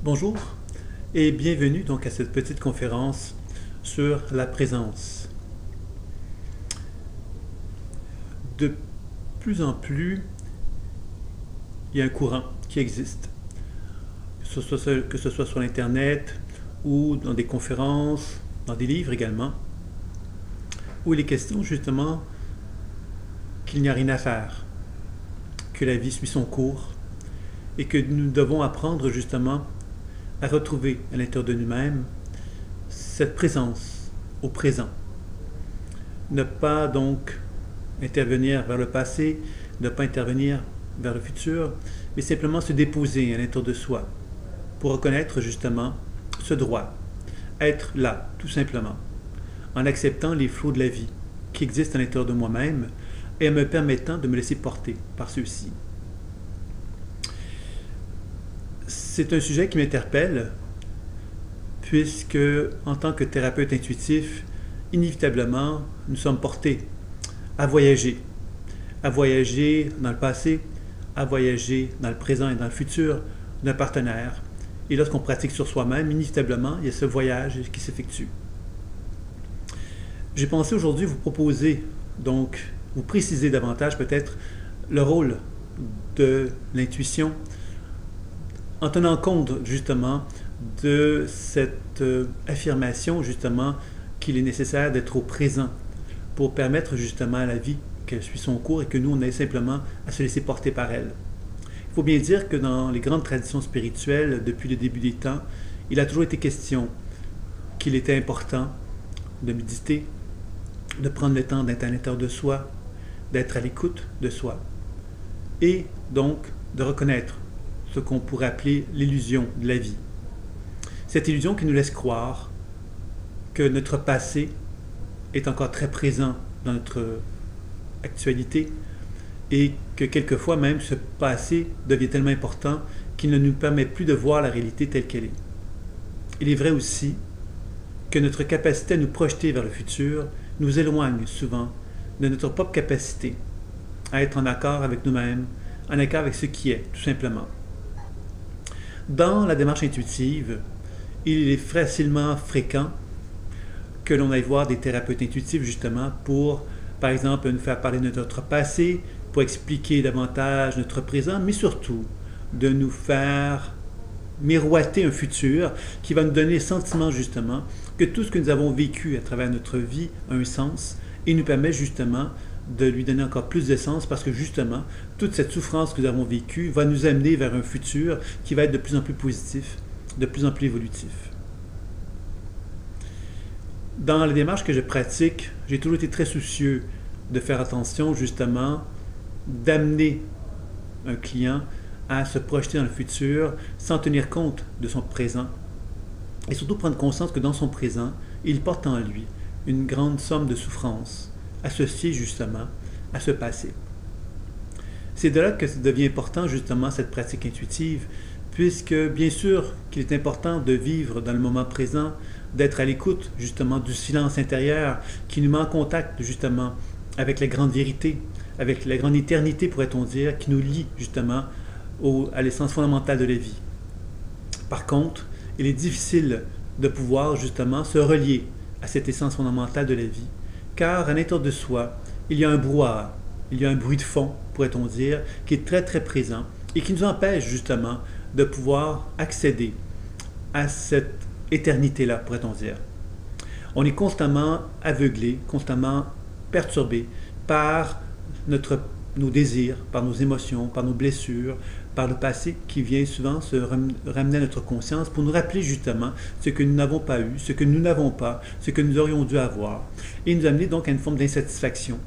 Bonjour et bienvenue donc à cette petite conférence sur la présence. De plus en plus, il y a un courant qui existe, que ce soit sur l'Internet ou dans des conférences, dans des livres également, où il est question justement qu'il n'y a rien à faire, que la vie suit son cours et que nous devons apprendre justement à retrouver à l'intérieur de nous-mêmes cette présence au présent. Ne pas donc intervenir vers le passé, ne pas intervenir vers le futur, mais simplement se déposer à l'intérieur de soi pour reconnaître justement ce droit, être là, tout simplement, en acceptant les flots de la vie qui existent à l'intérieur de moi-même et en me permettant de me laisser porter par ceux-ci. C'est un sujet qui m'interpelle puisque, en tant que thérapeute intuitif, inévitablement, nous sommes portés à voyager dans le passé, à voyager dans le présent et dans le futur d'un partenaire. Et lorsqu'on pratique sur soi-même, inévitablement, il y a ce voyage qui s'effectue. J'ai pensé aujourd'hui vous proposer, donc, vous préciser davantage peut-être le rôle de l'intuition en tenant compte justement de cette affirmation justement qu'il est nécessaire d'être au présent pour permettre justement à la vie qu'elle suit son cours et que nous on ait simplement à se laisser porter par elle. Il faut bien dire que dans les grandes traditions spirituelles depuis le début des temps, il a toujours été question qu'il était important de méditer, de prendre le temps d'être à l'intérieur de soi, d'être à l'écoute de soi et donc de reconnaître ce qu'on pourrait appeler l'illusion de la vie. Cette illusion qui nous laisse croire que notre passé est encore très présent dans notre actualité et que quelquefois même ce passé devient tellement important qu'il ne nous permet plus de voir la réalité telle qu'elle est. Il est vrai aussi que notre capacité à nous projeter vers le futur nous éloigne souvent de notre propre capacité à être en accord avec nous-mêmes, en accord avec ce qui est, tout simplement. Dans la démarche intuitive, il est facilement fréquent que l'on aille voir des thérapeutes intuitifs justement pour, par exemple, nous faire parler de notre passé, pour expliquer davantage notre présent, mais surtout de nous faire miroiter un futur qui va nous donner le sentiment justement que tout ce que nous avons vécu à travers notre vie a un sens et nous permet justement de lui donner encore plus de sens parce que justement, toute cette souffrance que nous avons vécue va nous amener vers un futur qui va être de plus en plus positif, de plus en plus évolutif. Dans les démarches que je pratique, j'ai toujours été très soucieux de faire attention justement, d'amener un client à se projeter dans le futur sans tenir compte de son présent et surtout prendre conscience que dans son présent, il porte en lui une grande somme de souffrance associée justement à ce passé. C'est de là que ça devient important justement cette pratique intuitive, puisque bien sûr qu'il est important de vivre dans le moment présent, d'être à l'écoute justement du silence intérieur qui nous met en contact justement avec la grande vérité, avec la grande éternité pourrait-on dire, qui nous lie justement à l'essence fondamentale de la vie. Par contre, il est difficile de pouvoir justement se relier à cette essence fondamentale de la vie, car à l'intérieur de soi, il y a un brouhaha, il y a un bruit de fond, pourrait-on dire, qui est très très présent et qui nous empêche justement de pouvoir accéder à cette éternité-là, pourrait-on dire. On est constamment aveuglé, constamment perturbé par nos désirs, par nos émotions, par nos blessures, par le passé qui vient souvent se ramener à notre conscience pour nous rappeler justement ce que nous n'avons pas eu, ce que nous n'avons pas, ce que nous aurions dû avoir, et nous amener donc à une forme d'insatisfaction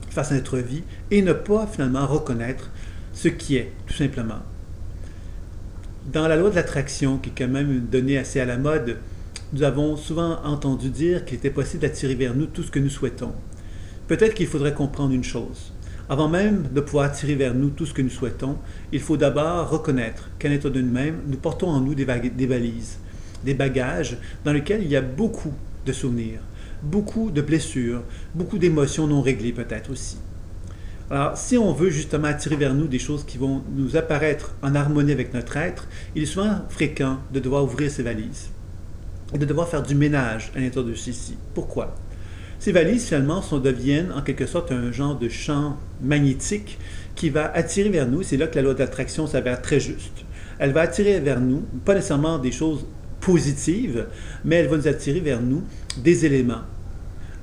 face à notre vie et ne pas finalement reconnaître ce qui est, tout simplement. Dans la loi de l'attraction, qui est quand même donnée assez à la mode, nous avons souvent entendu dire qu'il était possible d'attirer vers nous tout ce que nous souhaitons. Peut-être qu'il faudrait comprendre une chose. Avant même de pouvoir attirer vers nous tout ce que nous souhaitons, il faut d'abord reconnaître qu'à l'intérieur de nous-mêmes, nous portons en nous des valises, des bagages dans lesquels il y a beaucoup de souvenirs, beaucoup de blessures, beaucoup d'émotions non réglées peut-être aussi. Alors, si on veut justement attirer vers nous des choses qui vont nous apparaître en harmonie avec notre être, il est souvent fréquent de devoir ouvrir ses valises et de devoir faire du ménage à l'intérieur de ceci. Pourquoi? Ces valises, finalement, deviennent en quelque sorte un genre de champ magnétique qui va attirer vers nous. C'est là que la loi de l'attraction s'avère très juste. Elle va attirer vers nous, pas nécessairement des choses positives, mais elle va nous attirer vers nous des éléments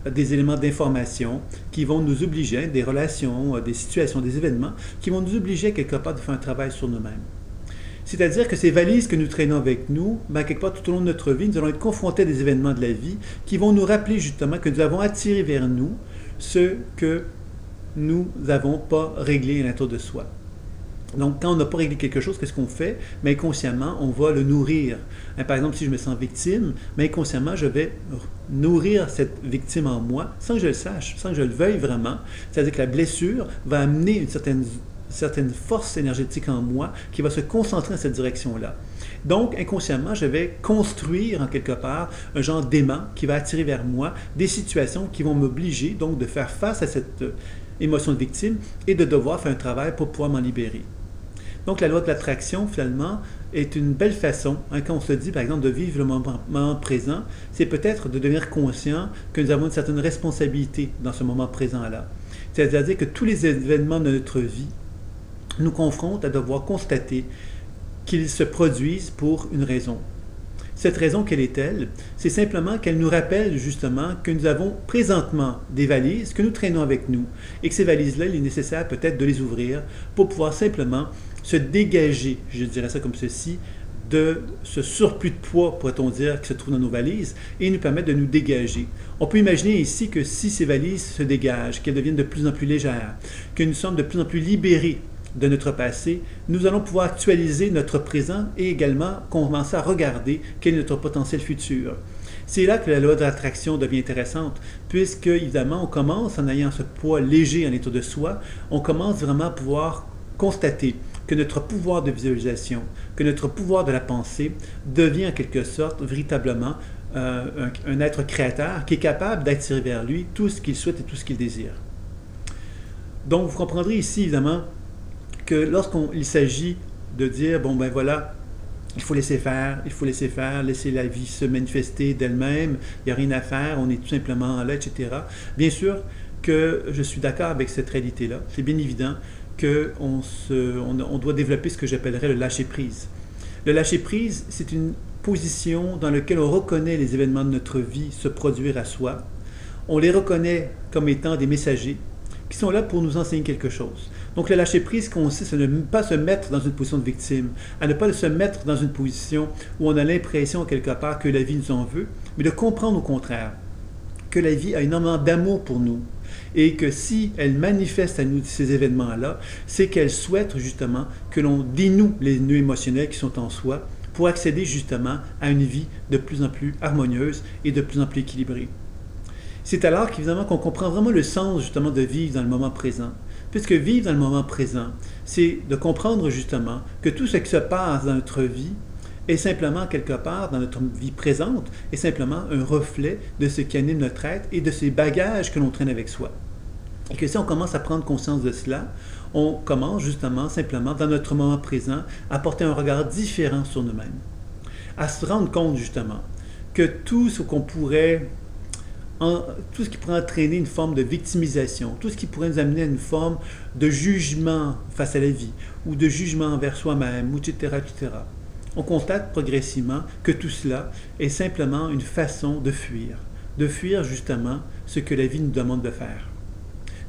d'information qui vont nous obliger, des relations, des situations, des événements, qui vont nous obliger quelque part de faire un travail sur nous-mêmes. C'est-à-dire que ces valises que nous traînons avec nous, quelque part tout au long de notre vie, nous allons être confrontés à des événements de la vie qui vont nous rappeler justement que nous avons attiré vers nous ce que nous n'avons pas réglé à l'intérieur de soi. Donc, quand on n'a pas réglé quelque chose, qu'est-ce qu'on fait? Mais inconsciemment, on va le nourrir. Par exemple, si je me sens victime, mais inconsciemment, je vais nourrir cette victime en moi sans que je le sache, sans que je le veuille vraiment. C'est-à-dire que la blessure va amener une certaine force énergétique en moi qui va se concentrer dans cette direction-là. Donc, inconsciemment, je vais construire en quelque part un genre d'aimant qui va attirer vers moi des situations qui vont m'obliger donc de faire face à cette émotion de victime et de devoir faire un travail pour pouvoir m'en libérer. Donc, la loi de l'attraction, finalement, est une belle façon, quand on se dit, par exemple, de vivre le moment présent, c'est peut-être de devenir conscient que nous avons une certaine responsabilité dans ce moment présent-là. C'est-à-dire que tous les événements de notre vie nous confrontent à devoir constater qu'ils se produisent pour une raison. Cette raison, quelle est-elle? C'est simplement qu'elle nous rappelle justement que nous avons présentement des valises que nous traînons avec nous et que ces valises-là, il est nécessaire peut-être de les ouvrir pour pouvoir simplement se dégager, je dirais ça comme ceci, de ce surplus de poids, pourrait-on dire, qui se trouve dans nos valises et nous permettre de nous dégager. On peut imaginer ici que si ces valises se dégagent, qu'elles deviennent de plus en plus légères, que nous sommes de plus en plus libérés de notre passé, nous allons pouvoir actualiser notre présent et également commencer à regarder quel est notre potentiel futur. C'est là que la loi de l'attraction devient intéressante, puisque, évidemment, on commence en ayant ce poids léger en état de soi, on commence vraiment à pouvoir constater que notre pouvoir de visualisation, que notre pouvoir de la pensée devient en quelque sorte véritablement un être créateur qui est capable d'attirer vers lui tout ce qu'il souhaite et tout ce qu'il désire. Donc, vous comprendrez ici, évidemment, que lorsqu'il s'agit de dire, bon ben voilà, il faut laisser faire, laisser la vie se manifester d'elle-même, il n'y a rien à faire, on est tout simplement là, etc. Bien sûr que je suis d'accord avec cette réalité-là. C'est bien évident qu'on doit développer ce que j'appellerais le lâcher-prise. Le lâcher-prise, c'est une position dans laquelle on reconnaît les événements de notre vie se produire à soi. On les reconnaît comme étant des messagers qui sont là pour nous enseigner quelque chose. Donc, le lâcher-prise consiste à ne pas se mettre dans une position de victime, à ne pas se mettre dans une position où on a l'impression, quelque part, que la vie nous en veut, mais de comprendre au contraire que la vie a énormément d'amour pour nous et que si elle manifeste à nous ces événements-là, c'est qu'elle souhaite justement que l'on dénoue les nœuds émotionnels qui sont en soi pour accéder justement à une vie de plus en plus harmonieuse et de plus en plus équilibrée. C'est alors qu'évidemment qu'on comprend vraiment le sens justement de vivre dans le moment présent. Puisque vivre dans le moment présent, c'est de comprendre justement que tout ce qui se passe dans notre vie est simplement quelque part dans notre vie présente, est simplement un reflet de ce qui anime notre être et de ces bagages que l'on traîne avec soi. Et que si on commence à prendre conscience de cela, on commence justement simplement dans notre moment présent à porter un regard différent sur nous-mêmes. À se rendre compte justement que tout ce qui pourrait entraîner une forme de victimisation, tout ce qui pourrait nous amener à une forme de jugement face à la vie, ou de jugement envers soi-même, etc., etc. On constate progressivement que tout cela est simplement une façon de fuir justement ce que la vie nous demande de faire.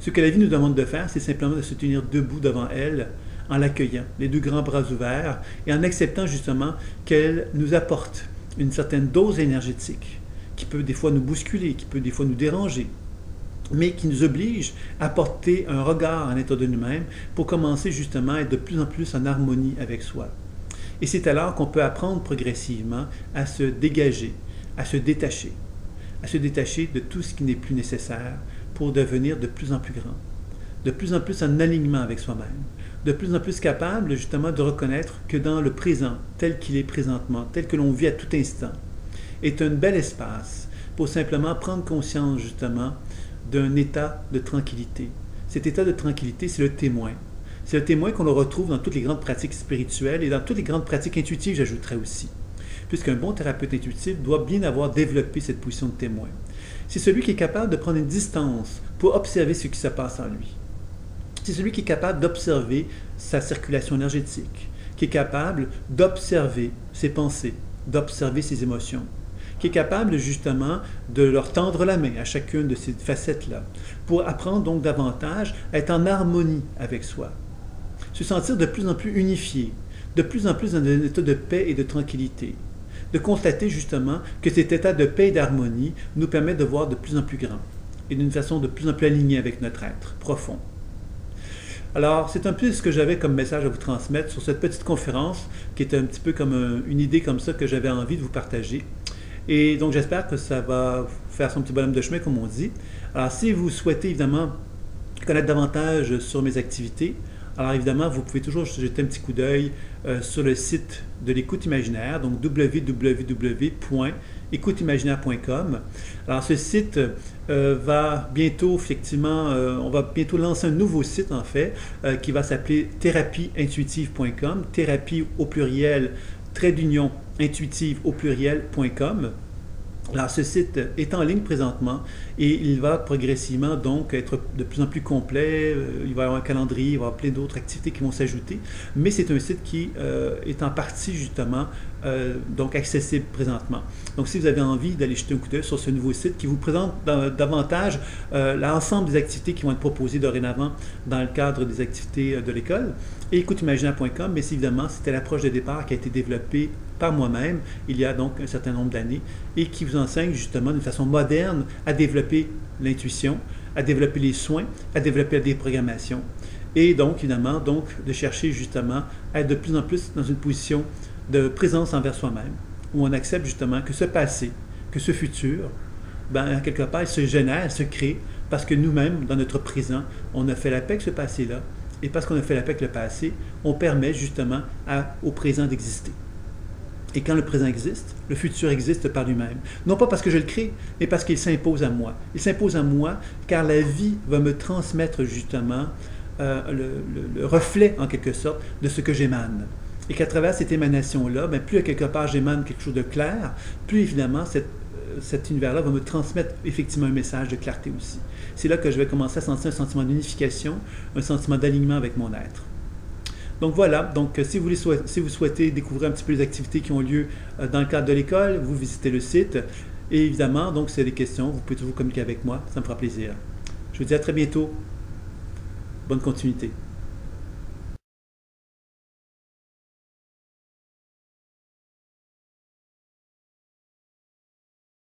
Ce que la vie nous demande de faire, c'est simplement de se tenir debout devant elle, en l'accueillant, les deux grands bras ouverts, et en acceptant justement qu'elle nous apporte une certaine dose énergétique, qui peut des fois nous bousculer, qui peut des fois nous déranger, mais qui nous oblige à porter un regard en état de nous-mêmes pour commencer justement à être de plus en plus en harmonie avec soi. Et c'est alors qu'on peut apprendre progressivement à se dégager, à se détacher de tout ce qui n'est plus nécessaire pour devenir de plus en plus grand, de plus en plus en alignement avec soi-même, de plus en plus capable justement de reconnaître que dans le présent, tel qu'il est présentement, tel que l'on vit à tout instant, est un bel espace pour simplement prendre conscience justement d'un état de tranquillité. cet état de tranquillité, c'est le témoin. C'est le témoin qu'on le retrouve dans toutes les grandes pratiques spirituelles et dans toutes les grandes pratiques intuitives, j'ajouterais aussi. Puisqu'un bon thérapeute intuitif doit bien avoir développé cette position de témoin. C'est celui qui est capable de prendre une distance pour observer ce qui se passe en lui. C'est celui qui est capable d'observer sa circulation énergétique, qui est capable d'observer ses pensées, d'observer ses émotions, qui est capable justement de leur tendre la main à chacune de ces facettes-là, pour apprendre donc davantage à être en harmonie avec soi, se sentir de plus en plus unifié, de plus en plus dans un état de paix et de tranquillité, de constater justement que cet état de paix et d'harmonie nous permet de voir de plus en plus grand et d'une façon de plus en plus alignée avec notre être profond. Alors, c'est un peu ce que j'avais comme message à vous transmettre sur cette petite conférence qui est un petit peu comme une idée comme ça que j'avais envie de vous partager. Et donc, j'espère que ça va faire son petit bonhomme de chemin, comme on dit. Alors, si vous souhaitez évidemment connaître davantage sur mes activités, alors évidemment, vous pouvez toujours jeter un petit coup d'œil sur le site de l'écoute imaginaire, donc www.écouteimaginaire.com. Alors ce site va bientôt, effectivement, on va bientôt lancer un nouveau site en fait, qui va s'appeler thérapie-intuitive.com, thérapie au pluriel, trait d'union, intuitive au pluriel.com. Alors, ce site est en ligne présentement et il va progressivement donc être de plus en plus complet. Il va y avoir un calendrier, il va y avoir plein d'autres activités qui vont s'ajouter. Mais c'est un site qui est en partie justement donc accessible présentement. Donc, si vous avez envie d'aller jeter un coup d'œil sur ce nouveau site qui vous présente davantage l'ensemble des activités qui vont être proposées dorénavant dans le cadre des activités de l'école, et écouteimaginaire.com, mais évidemment, c'était l'approche de départ qui a été développée par moi-même il y a donc un certain nombre d'années et qui vous enseigne justement d'une façon moderne à développer l'intuition, à développer les soins, à développer la déprogrammation et donc évidemment donc, de chercher justement à être de plus en plus dans une position de présence envers soi-même où on accepte justement que ce passé, que ce futur, ben, quelque part, il se génère, il se crée parce que nous-mêmes, dans notre présent, on a fait la paix avec ce passé-là et parce qu'on a fait la paix avec le passé, on permet justement au présent d'exister. Et quand le présent existe, le futur existe par lui-même. Non pas parce que je le crée, mais parce qu'il s'impose à moi. Il s'impose à moi car la vie va me transmettre justement le reflet, en quelque sorte, de ce que j'émane. Et qu'à travers cette émanation-là, ben, plus à quelque part j'émane quelque chose de clair, plus évidemment cet univers-là va me transmettre effectivement un message de clarté aussi. C'est là que je vais commencer à sentir un sentiment d'unification, un sentiment d'alignement avec mon être. Donc voilà, donc si vous souhaitez découvrir un petit peu les activités qui ont lieu dans le cadre de l'école, vous visitez le site. Et évidemment, donc si vous avez des questions, vous pouvez toujours communiquer avec moi, ça me fera plaisir. Je vous dis à très bientôt. Bonne continuité.